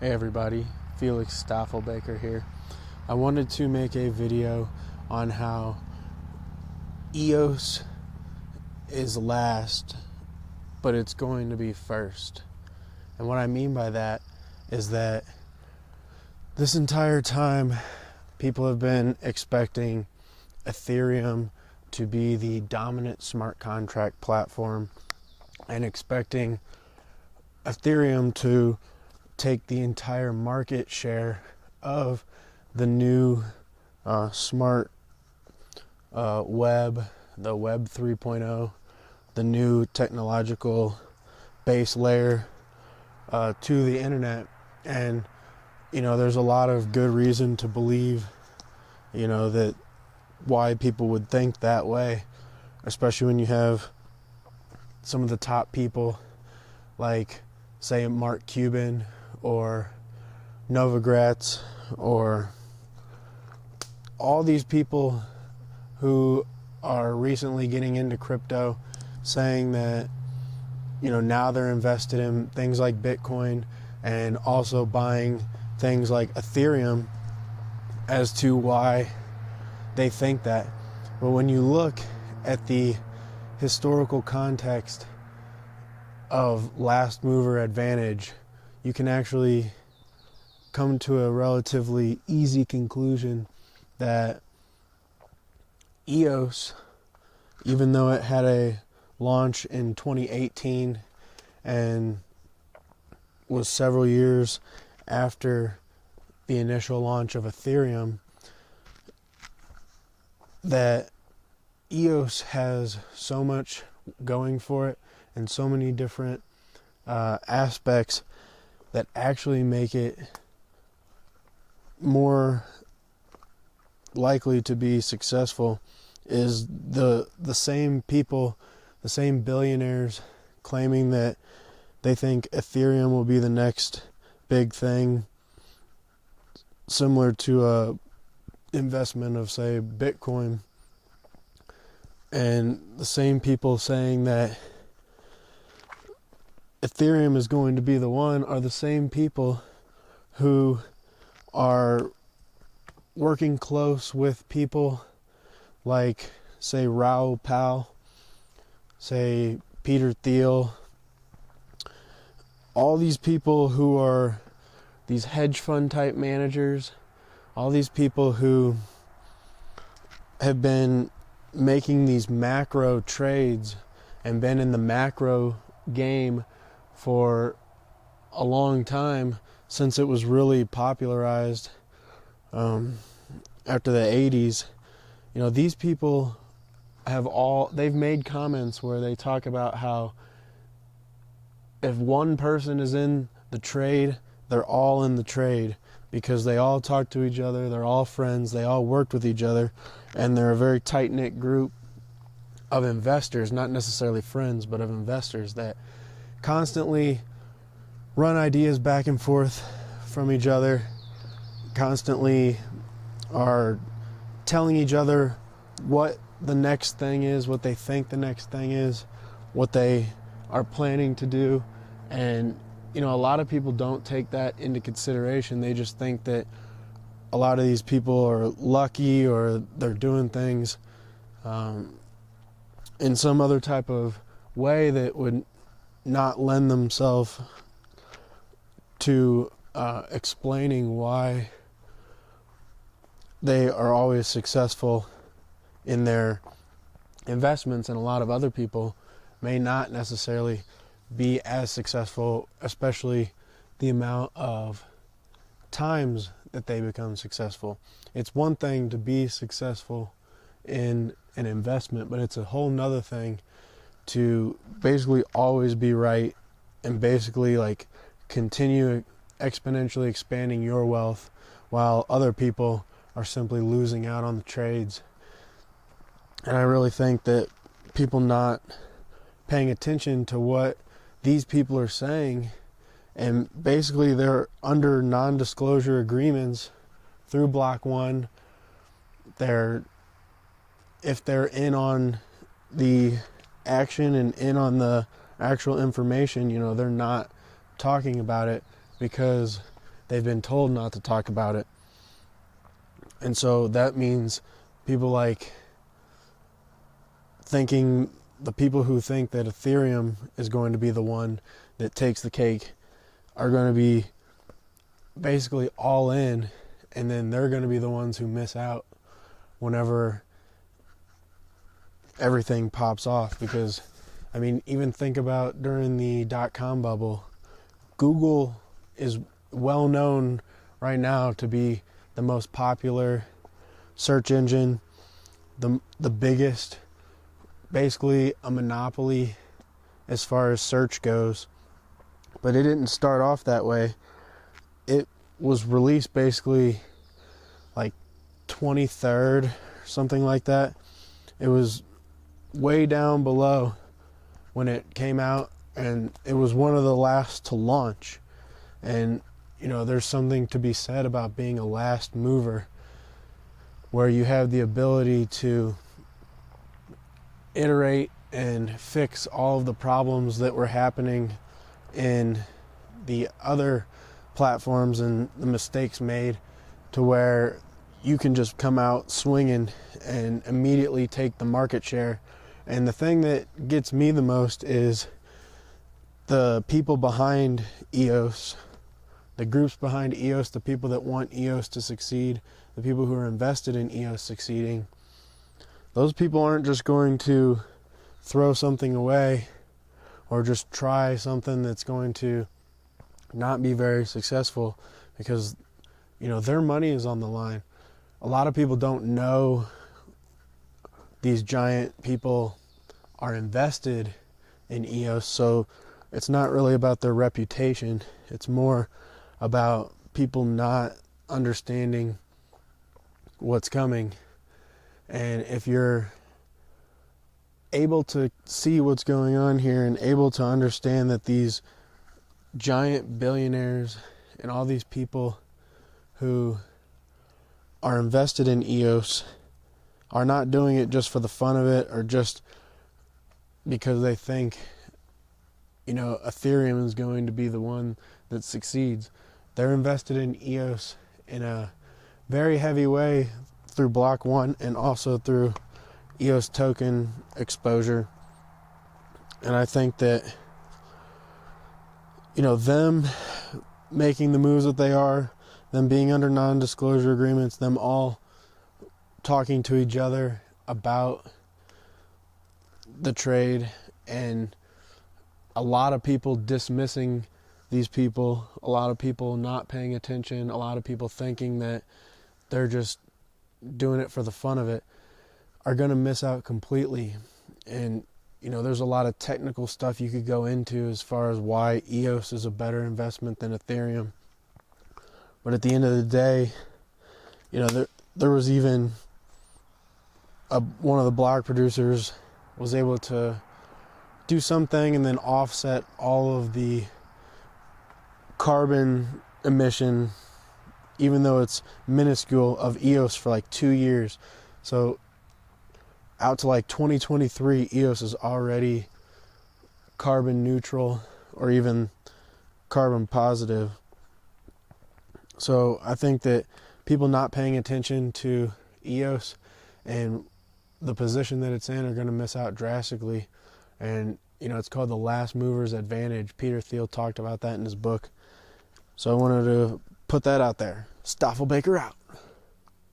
Hey everybody, Felix Staffelbaker here. I wanted to make a video on how EOS is last, but it's going to be first. And what I mean by that is that this entire time people have been expecting Ethereum to be the dominant smart contract platform and expecting Ethereum to take the entire market share of the new smart web, the Web 3.0, the new technological base layer to the internet. And there's a lot of good reason to believe that why people would think that way, especially when you have some of the top people like, say, Mark Cuban or Novogratz, or all these people who are recently getting into crypto, saying that now they're invested in things like Bitcoin and also buying things like Ethereum as to why they think that. But when you look at the historical context of last mover advantage, you can actually come to a relatively easy conclusion that EOS, even though it had a launch in 2018 and was several years after the initial launch of Ethereum, that EOS has so much going for it and so many different aspects that actually make it more likely to be successful, is the same people, the same billionaires claiming that they think Ethereum will be the next big thing, similar to a investment of, say, Bitcoin, and the same people saying that Ethereum is going to be the one are the same people who are working close with people like, say, Raoul Pal, say, Peter Thiel, all these people who are these hedge fund type managers, all these people who have been making these macro trades and been in the macro game for a long time, since it was really popularized after the 80s. These people they've made comments where they talk about how if one person is in the trade, they're all in the trade, because they all talk to each other, they're all friends, they all worked with each other, and they're a very tight-knit group of investors, not necessarily friends, but of investors that constantly run ideas back and forth from each other, constantly are telling each other what the next thing is, what they think the next thing is, what they are planning to do. And a lot of people don't take that into consideration. They just think that a lot of these people are lucky, or they're doing things in some other type of way that would not lend themselves to explaining why they are always successful in their investments, and a lot of other people may not necessarily be as successful, especially the amount of times that they become successful. It's one thing to be successful in an investment, but it's a whole nother thing to basically always be right and basically continue exponentially expanding your wealth while other people are simply losing out on the trades. And I really think that people not paying attention to what these people are saying, and basically they're under non-disclosure agreements through Block One. If they're in on the action and in on the actual information, they're not talking about it because they've been told not to talk about it. And so that means people like the people who think that Ethereum is going to be the one that takes the cake are going to be basically all in, and then they're going to be the ones who miss out whenever everything pops off. Because, I mean, even think about during the .com bubble, Google is well known right now to be the most popular search engine, the biggest, basically a monopoly as far as search goes. But it didn't start off that way. It was released basically like 23rd, something like that. It was way down below when it came out, and it was one of the last to launch. And you know, there's something to be said about being a last mover, where you have the ability to iterate and fix all of the problems that were happening in the other platforms and the mistakes made, to where you can just come out swinging and immediately take the market share. And the thing that gets me the most is the people behind EOS, the groups behind EOS, the people that want EOS to succeed, the people who are invested in EOS succeeding. Those people aren't just going to throw something away or just try something that's going to not be very successful, because, you know, their money is on the line. A lot of people don't know these giant people are invested in EOS, so it's not really about their reputation. It's more about people not understanding what's coming. And if you're able to see what's going on here and able to understand that these giant billionaires and all these people who are invested in EOS are not doing it just for the fun of it, or just because they think, you know, Ethereum is going to be the one that succeeds. They're invested in EOS in a very heavy way through Block 1 and also through EOS token exposure. And I think that, you know, them making the moves that they are, them being under non-disclosure agreements, them all talking to each other about the trade, and a lot of people dismissing these people, a lot of people not paying attention, a lot of people thinking that they're just doing it for the fun of it, are going to miss out completely. And, you know, there's a lot of technical stuff you could go into as far as why EOS is a better investment than Ethereum. But at the end of the day, you know, there was even one of the block producers was able to do something and then offset all of the carbon emission, even though it's minuscule, of EOS for like 2 years. So out to like 2023, EOS is already carbon neutral or even carbon positive. So I think that people not paying attention to EOS and the position that it's in are going to miss out drastically. And, you know, it's called the last mover's advantage. Peter Thiel talked about that in his book. So I wanted to put that out there. Stoffel Baker out.